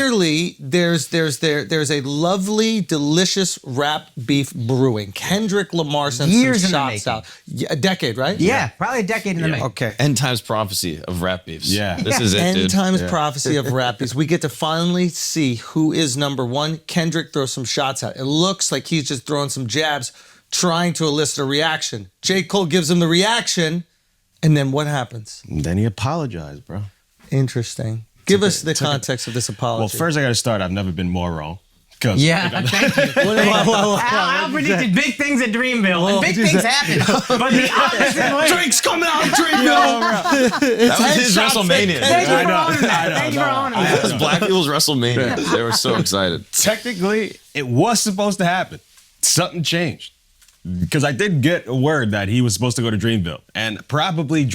Clearly, there's a lovely, delicious rap beef brewing. Kendrick Lamar sent some shots out. A decade, right? Yeah, probably a decade in the making. Okay. End times prophecy of rap beefs. Yeah. This is it, dude. End times prophecy of rap beefs. We get to finally see who is number one. Kendrick throws some shots out. It looks like he's just throwing some jabs, trying to elicit a reaction. J. Cole gives him the reaction, and then what happens? And then he apologized, bro. Interesting. Give us the context of this apology. Well, first I got to start. I've never been more wrong. Yeah, thank you. Al predicted big things at Dreamville, and big things happen. But the opposite way. Drake's coming out of Dreamville. That was his WrestleMania. Thank you for owning that. Thank you for owning that. That was Black people's WrestleMania. They were so excited. Technically, it was supposed to happen. Something changed. Because I did get a word that he was supposed to go to Dreamville. And probably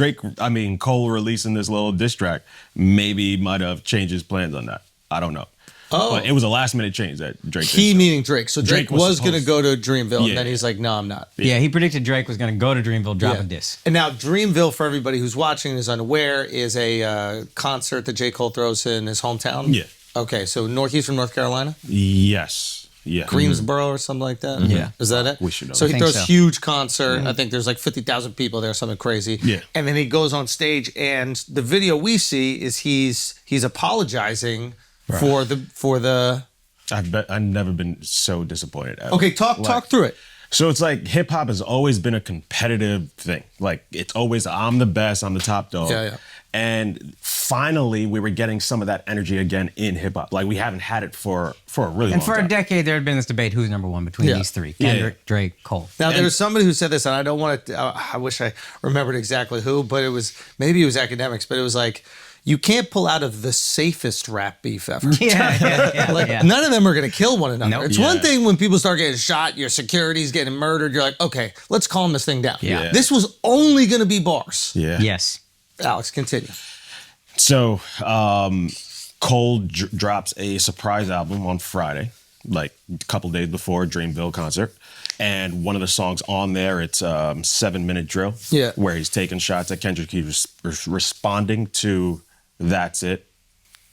Cole releasing this little diss track maybe might have changed his plans on that. I don't know. Oh. But it was a last minute change that Drake did. He meaning Drake. So Drake was going to go to Dreamville, Yeah. and then he's like, no, I'm not. Yeah, he predicted Drake was going to go to Dreamville, drop a diss. And now Dreamville, for everybody who's watching and is unaware, is a concert that J. Cole throws in his hometown? Yeah. Okay, so northeastern North Carolina? Yes. Yeah. Greensboro or something like that? Yeah. Is that it? We should know. So he I throws think a so. huge concert. I think there's like 50,000 people there, something crazy. Yeah. And then he goes on stage, and the video we see is he's apologizing for the. I've never been so disappointed. Ever. Okay, talk through it. So it's like hip hop has always been a competitive thing. Like it's always I'm the best, I'm the top dog. Yeah. And finally, we were getting some of that energy again in hip hop. Like we haven't had it for a really long And for time. a decade, there had been this debate who's number one between these three: Kendrick, Drake, Cole. Now, there was somebody who said this, and I don't want to, I wish I remembered exactly who, but maybe it was academics, but it was like, you can't pull out of the safest rap beef ever. Yeah. None of them are going to kill one another. Nope. It's one thing when people start getting shot, your security's getting murdered, you're like, okay, let's calm this thing down. Yeah. This was only going to be bars. Yeah. Yes. Alex, continue. So Cole drops a surprise album on Friday, like a couple days before Dreamville concert. And one of the songs on there, it's 7 Minute Drill, where he's taking shots at Kendrick. He's responding to That's It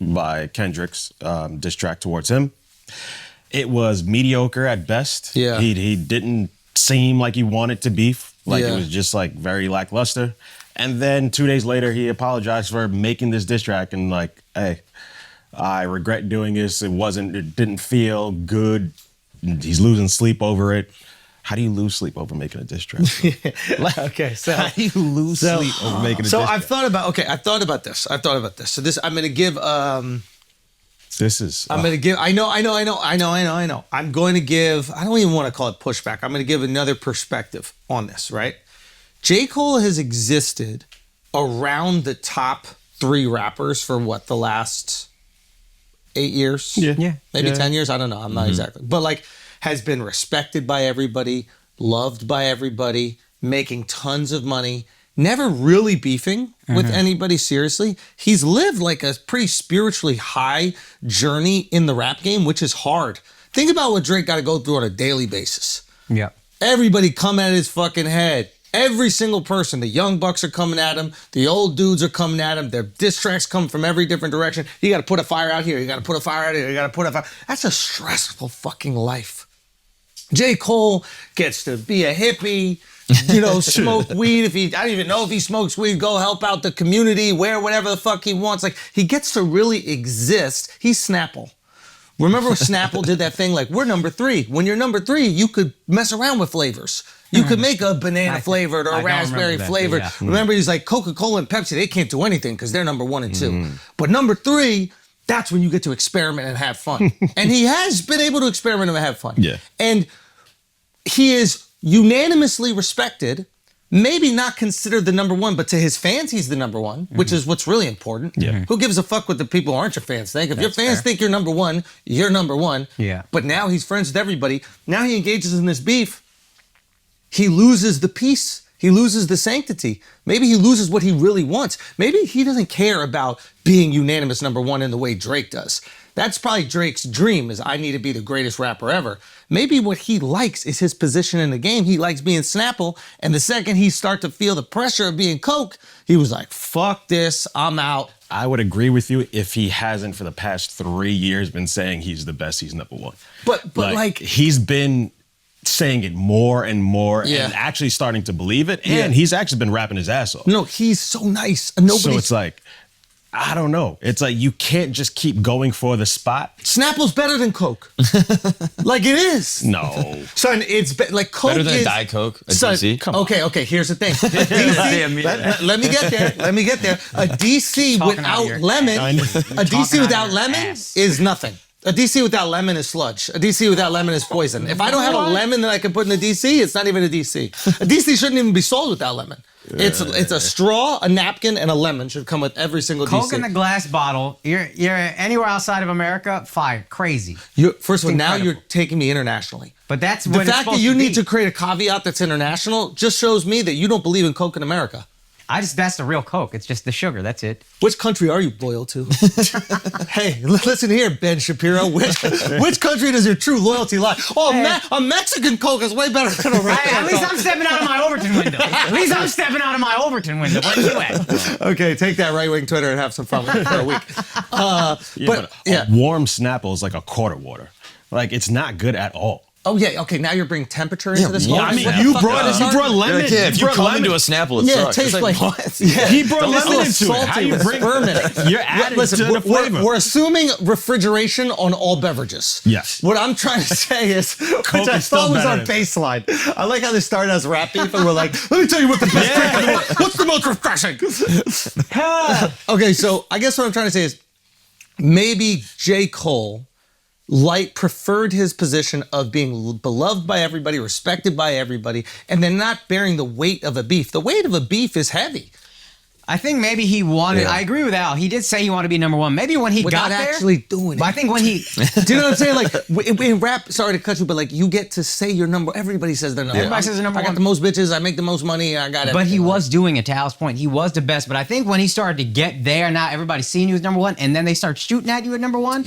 by Kendrick's diss track towards him. It was mediocre at best. Yeah. He didn't seem like he wanted to beef. Like it was just like very lackluster. And then 2 days later, he apologized for making this diss track and like, hey, I regret doing this. It didn't feel good. He's losing sleep over it. How do you lose sleep over making a diss track? Okay, so how do you lose sleep over making a diss track? So I've thought about this. So this, I'm going to give, this is, I'm going to give, I know. I'm going to give, I don't even want to call it pushback. I'm going to give another perspective on this, right? J. Cole has existed around the top 3 rappers for what, the last 8 years? Yeah. Maybe 10 years? I don't know. I'm not exactly. But like, has been respected by everybody, loved by everybody, making tons of money, never really beefing with anybody seriously. He's lived like a pretty spiritually high journey in the rap game, which is hard. Think about what Drake got to go through on a daily basis. Yeah. Everybody come at his fucking head. Every single person. The young bucks are coming at him. The old dudes are coming at him. Their diss tracks come from every different direction. You got to put a fire out here. You got to put a fire out here. You got to put a fire. That's a stressful fucking life. J. Cole gets to be a hippie, smoke weed. I don't even know if he smokes weed, go help out the community, wear whatever the fuck he wants. Like, he gets to really exist. He's Snapple. Remember when Snapple did that thing like, we're number 3. When you're number 3, you could mess around with flavors. You could make a banana flavored or a raspberry flavored. Remember, he's like, Coca-Cola and Pepsi, they can't do anything because they're number 1 and 2. But number 3, that's when you get to experiment and have fun. And he has been able to experiment and have fun. Yeah. And he is unanimously respected, maybe not considered the number 1, but to his fans, he's the number 1, which is what's really important. Yeah. Who gives a fuck what the people who aren't your fans think? If your fans think you're number 1, you're number 1. Yeah. But now he's friends with everybody. Now he engages in this beef. He loses the peace. He loses the sanctity. Maybe he loses what he really wants. Maybe he doesn't care about being unanimous number 1 in the way Drake does. That's probably Drake's dream, is I need to be the greatest rapper ever. Maybe what he likes is his position in the game. He likes being Snapple. And the second he start to feel the pressure of being Coke, he was like, fuck this, I'm out. I would agree with you if he hasn't for the past 3 years been saying he's the best, he's number one. But like he's been saying it more and more Yeah. and actually starting to believe it. And Yeah. he's actually been rapping his ass off. no, he's so nice. Nobody's So it's like, I don't know. It's like you can't just keep going for the spot. Snapple's better than Coke. Like it is. No. Son, it's like Coke Better than is, Diet Coke at Son, DC? Come on. okay, here's the thing. DC, let me get there. Let me get there. A DC Talking out of without your lemon, I know. a DC Talking out without of your lemon ass. is nothing. A DC without lemon is sludge. A DC without lemon is poison. If I don't have a lemon that I can put in a DC, it's not even a DC. A DC shouldn't even be sold without lemon. It's a straw, a napkin, and a lemon should come with every single Coke DC. in the glass bottle. You're anywhere outside of America, fire, crazy. First of all, now incredible. you're taking me internationally. But that's The what it's fact that supposed you to need be. to create a caveat that's international just shows me that you don't believe in Coke in America. That's the real Coke. It's just the sugar. That's it. Which country are you loyal to? Hey, listen here, Ben Shapiro. Which country does your true loyalty lie? Oh, a Mexican Coke is way better than a regular At least Coke. I'm stepping out of my Overton window. At least I'm stepping out of my Overton window. Where you at? Okay, take that right-wing Twitter and have some fun with it for a week. But a warm Snapple is like a quarter water. Like it's not good at all. Oh yeah, okay. Now you're bringing temperature into this. yeah, whole I mean, thing? you What the brought fuck is you this brought argument? lemon. If you brought come lemon. into a Snapple, it Yeah, it sucks. tastes It's like what? Yeah. He brought Don't lemon listen, into it. How salty you with bring fermenting. You're adding Listen, to the flavor. we're assuming refrigeration on all beverages. Yes. What I'm trying to say is, which I is still thought was better. our baseline. I like how they started as rap beef and we're like, let me tell you what the best drink in the world. What's the most refreshing? Okay, so I guess what I'm trying to say is maybe J. Cole preferred his position of being beloved by everybody, respected by everybody, and then not bearing the weight of a beef. The weight of a beef is heavy. I think maybe he wanted. Yeah. I agree with Al. He did say he wanted to be number one. Maybe when he Without got there, actually doing But it. I think when he, Do you know what I'm saying? Like in rap, sorry to cut you, but like you get to say your number. Everybody says their number. Everybody says their number I got one. the most bitches. I make the most money. I got it. but he was doing it. To Al's point, he was the best. But I think when he started to get there, now everybody's seeing you as number one, and then they start shooting at you at number one.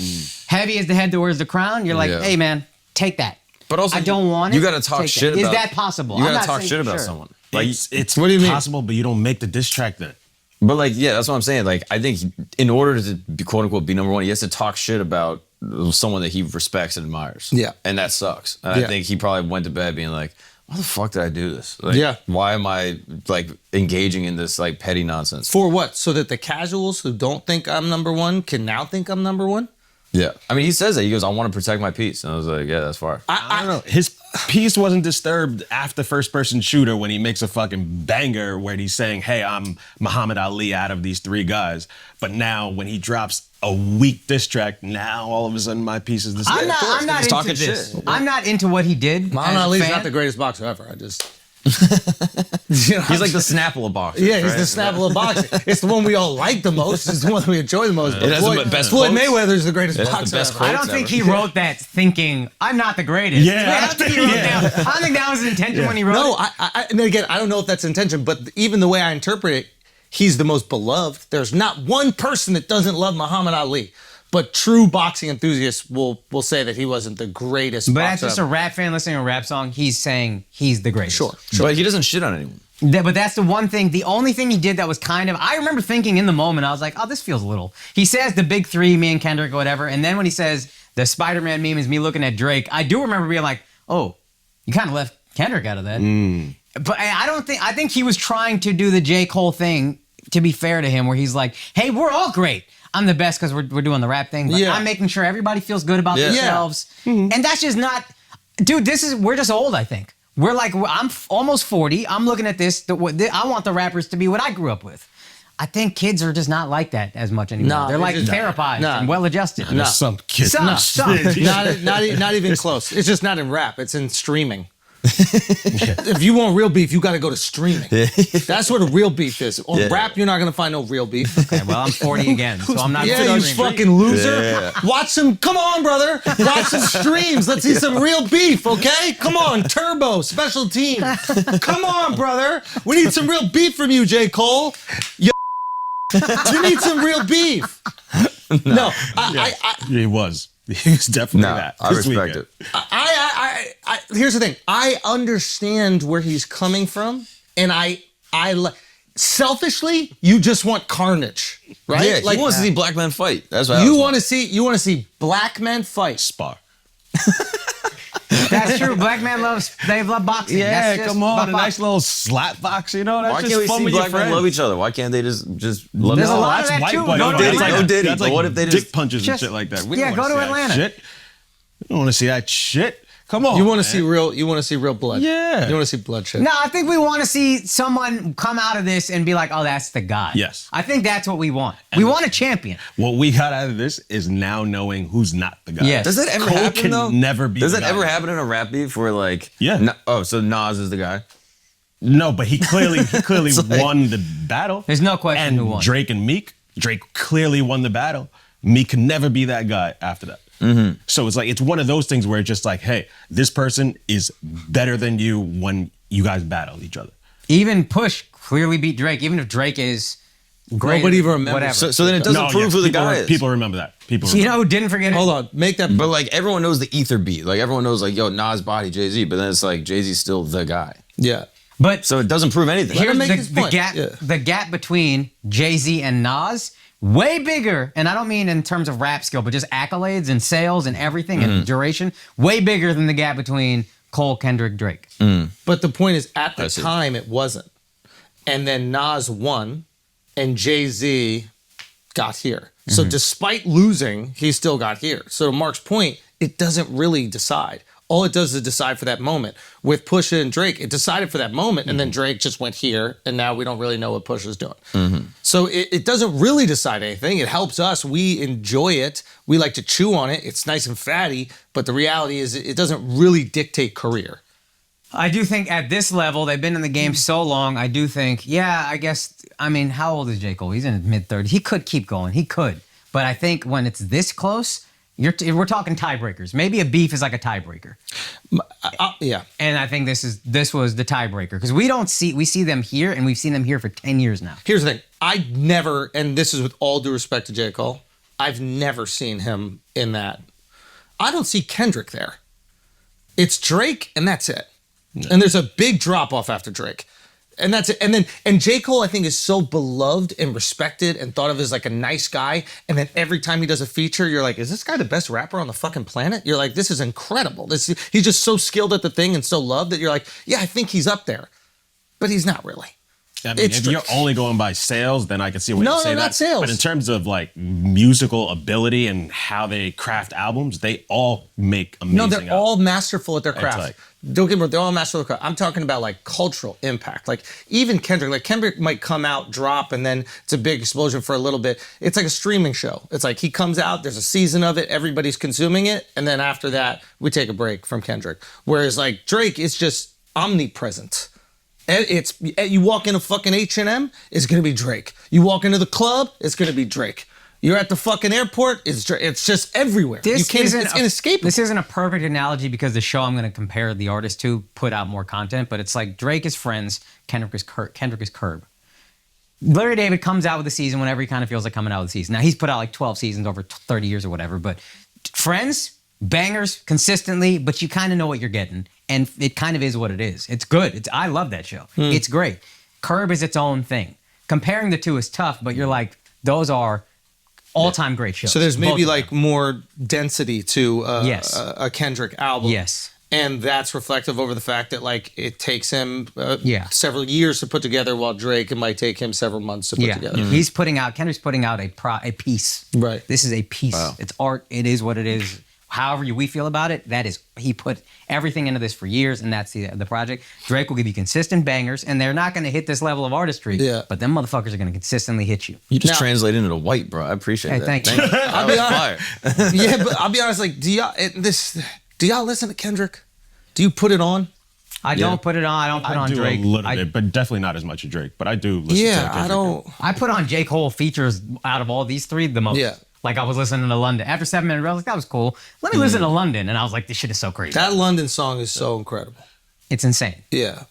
Heavy as the head towards the crown. You're like, Yeah. hey man, take that. But also, I don't want it. You got to talk Take shit that. about. Is that possible? You I'm got not to talk saying shit about sure. someone. Like Like, it's What do you mean? possible, but you don't make the diss track then. but like, yeah, that's what I'm saying. Like, I think in order to be, quote unquote be number one, he has to talk shit about someone that he respects and admires. Yeah. and that sucks. And Yeah. I think he probably went to bed being like, "Why the fuck did I do this? Like, Yeah. why am I like engaging in this like petty nonsense?" For what? So that the casuals who don't think I'm number one can now think I'm number one? Yeah, I mean, he says that. He goes, "I want to protect my peace," and I was like, "Yeah, that's far." I don't know. His piece wasn't disturbed after first person shooter when he makes a fucking banger where he's saying, hey, I'm Muhammad Ali out of these three guys. But now when he drops a weak diss track, now all of a sudden my piece is disturbed. I'm not He's into talking this. shit. I'm not into what he did. Muhammad as a Ali's fan. not the greatest boxer ever. I just. You know, He's like the Snapple of boxers. Yeah, he's right? the Snapple of boxing. It's the one we all like the most. It's the one we enjoy the most. It has the best Floyd quotes. Mayweather's the greatest It has the boxer best ever. quotes. I don't think ever. he wrote that thinking I'm not the greatest. Yeah. I don't think he wrote Yeah. that. I don't think that was his intention when he wrote No, it. and again, I don't know if that's intention, but even the way I interpret it, he's the most beloved. There's not one person that doesn't love Muhammad Ali. But true boxing enthusiasts will say that he wasn't the greatest But boxer as just a ever. rap fan listening to a rap song, he's saying he's the greatest. Sure. But he doesn't shit on anyone. But that's the one thing. The only thing he did that was kind of. I remember thinking in the moment, I was like, "Oh, this feels a little." He says the big three, me and Kendrick, or whatever, and then when he says the Spider-Man meme is me looking at Drake, I do remember being like, "Oh, you kind of left Kendrick out of that." But I don't think. I think he was trying to do the J. Cole thing. To be fair to him, where he's like, "Hey, we're all great. I'm the best because we're doing the rap thing. But Yeah. I'm making sure everybody feels good about Yeah. themselves." And that's just not, dude. We're just old. I think we're like I'm almost 40. I'm looking at this. I want the rappers to be what I grew up with. I think kids are just not like that as much anymore. Nah, they're like just- therapized nah. and well-adjusted. There's some kids. Some. not even close. It's just not in rap. It's in streaming. If you want real beef, you got to go to streaming. That's what a real beef is. On Yeah. rap, you're not going to find no real beef. Okay, well, I'm 40 again, so I'm not. Yeah, you streaming. fucking loser. Yeah. Watch some. Come on, brother. Watch some streams. Let's see some real beef, okay? Come on, Turbo, special team. Come on, brother. We need some real beef from you, J. Cole. You need some real beef. No, He was. He was definitely No, that. I this respect weekend. it. here's the thing. I understand where he's coming from, and selfishly, you just want carnage, right? Yeah, he wants to see black men fight. That's what you want to see black men fight. Spar. That's true. Black men they love boxing. Yeah, That's just come on, about a nice little slap box, you know? That's Why just can't we fun see with your black men friends. love each other? Why can't they just love There's each a other? lot of that's that white too. boy. Go to Diddy, Atlanta. go Diddy. That's But like what if they dick just punches and just- shit like that? We yeah, don't go wanna to see that Atlanta. Shit. We don't want to see that shit. Come on. You want to man. see real blood. Yeah. You want to see bloodshed. No, I think we want to see someone come out of this and be like, oh, that's the guy. Yes. I think that's what we want. We want a champion. What we got out of this is now knowing who's not the guy. Yes. Does that ever Cole happen can though? never be Does the that guy. ever happen in a rap beef where like Yeah. so Nas is the guy? No, but he clearly It's like- won the battle. There's no question and who won. Drake and Meek. Drake clearly won the battle. Meek can never be that guy after that. Mm-hmm. So it's like it's one of those things where it's just like, hey, this person is better than you when you guys battle each other. Even Push clearly beat Drake, even if Drake is great. Nobody even remembers. Whatever. So then it doesn't prove who the guy is. People remember that. People you remember. know who didn't forget it? Hold on, make that. But like everyone knows the ether beat. Like everyone knows like yo Nas body Jay-Z, but then it's like Jay-Z's still the guy. Yeah. But So it doesn't prove anything. Let him here's make the, his the point. gap. Yeah. The gap between Jay-Z and Nas way bigger, and I don't mean in terms of rap skill, but just accolades and sales and everything and duration. Way bigger than the gap between Cole, Kendrick, Drake. But the point is, at the I see. time, it wasn't. And then Nas won, and Jay-Z got here. So despite losing, he still got here. So to Mark's point, it doesn't really decide. All it does is decide for that moment. With Pusha and Drake, it decided for that moment, and then Drake just went here, and now we don't really know what Pusha's doing. So it doesn't really decide anything. It helps us. We enjoy it. We like to chew on it. It's nice and fatty, but the reality is it doesn't really dictate career. I do think at this level, they've been in the game so long. I do think, I mean, how old is J. Cole? He's in his mid-30s. He could keep going. He could. But I think when it's this close, we're talking tiebreakers. Maybe a beef is like a tiebreaker. Yeah. And I think this was the tiebreaker because we see them here and we've seen them here for 10 years now. Here's the thing. I never, and this is with all due respect to J. Cole, I've never seen him in that. I don't see Kendrick there. It's Drake, and that's it. And there's a big drop off after Drake. And that's it. And J. Cole, I think, is so beloved and respected and thought of as like a nice guy. And then every time he does a feature, you're like, is this guy the best rapper on the fucking planet? You're like, this is incredible. He's just so skilled at the thing and so loved that you're like, yeah, I think he's up there. But he's not really. I mean, if you're only going by sales, then I can see what No, you say no, that. not sales. But in terms of like musical ability and how they craft albums, they all make amazing No, they're albums. all masterful at their craft. like- Don't get me wrong, they're all masterful at their craft. I'm talking about like cultural impact. Like even Kendrick, like Kendrick might come out, drop, and then it's a big explosion for a little bit. It's like a streaming show. It's like he comes out, there's a season of it, everybody's consuming it, and then after that, we take a break from Kendrick. Whereas like Drake is just omnipresent. It's you walk into fucking H&M, it's gonna be Drake. You walk into the club, it's gonna be Drake. You're at the fucking airport, it's Drake. It's just everywhere. It's inescapable. This isn't a perfect analogy because the show I'm going to compare the artist to put out more content, but it's like Drake is Friends, Kendrick is Curb. Larry David comes out with a season whenever he kind of feels like coming out with a season. Now he's put out like 12 seasons over 30 years or whatever, but Friends, bangers consistently, but you kind of know what you're getting. And it kind of is what it is. It's good. I love that show. It's great. Curb is its own thing. Comparing the two is tough, but you're like, those are all-time great shows. So there's Both maybe of like them. more density to Yes. a Kendrick album. Yes. And that's reflective over the fact that like it takes him Yeah. several years to put together, while Drake, it might take him several months to put together. Kendrick's putting out a piece. Right. This is a piece. Wow. It's art. It is what it is. However we feel about it, that is, he put everything into this for years, and that's the project. Drake will give you consistent bangers, and they're not going to hit this level of artistry, Yeah. but them motherfuckers are going to consistently hit you. You just Now- translated into white, bro. I appreciate Hey, that. thank you. That was fire. Yeah, but I'll be honest, like, do y'all listen to Kendrick? Do you put it on? I don't put it on. I don't put I on do Drake. a little I, bit, but definitely not as much as Drake. But I do listen to Yeah, Kendrick. I don't. I put on J. Cole features out of all these three the most. Yeah. Like I was listening to London. After 7 Minute, I was like, that was cool. Let me listen to London. And I was like, this shit is so crazy. That London song is so incredible. It's insane. Yeah.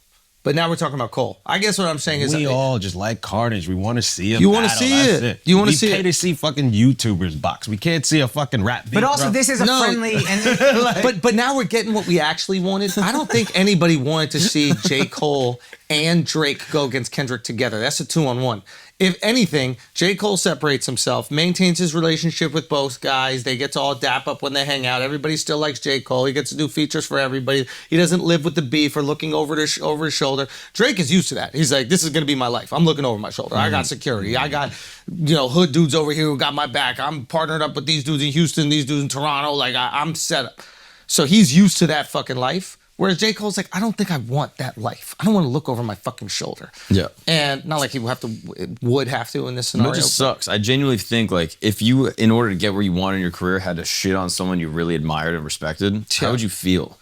But now we're talking about Cole. I guess what I'm saying is We all just like Carnage. We want to see him. You wanna battle. see That's it. You wanna see We pay it. to see fucking YouTubers box. We can't see a fucking rap beat. But also, bro. this is a No. friendly and but now we're getting what we actually wanted. I don't think anybody wanted to see J. Cole and Drake go against Kendrick together. That's a 2-on-1. If anything, J. Cole separates himself, maintains his relationship with both guys. They get to all dap up when they hang out. Everybody still likes J. Cole. He gets to do features for everybody. He doesn't live with the beef or looking over his shoulder. Drake is used to that. He's like, this is going to be my life. I'm looking over my shoulder. I got security. I got, hood dudes over here who got my back. I'm partnered up with these dudes in Houston, these dudes in Toronto. Like, I'm set up. So he's used to that fucking life. Whereas J. Cole's like, I don't think I want that life. I don't want to look over my fucking shoulder. Yeah. And not like he would have to in this No, scenario. it just sucks. I genuinely think like if you, in order to get where you want in your career, had to shit on someone you really admired and respected, Yeah. how would you feel?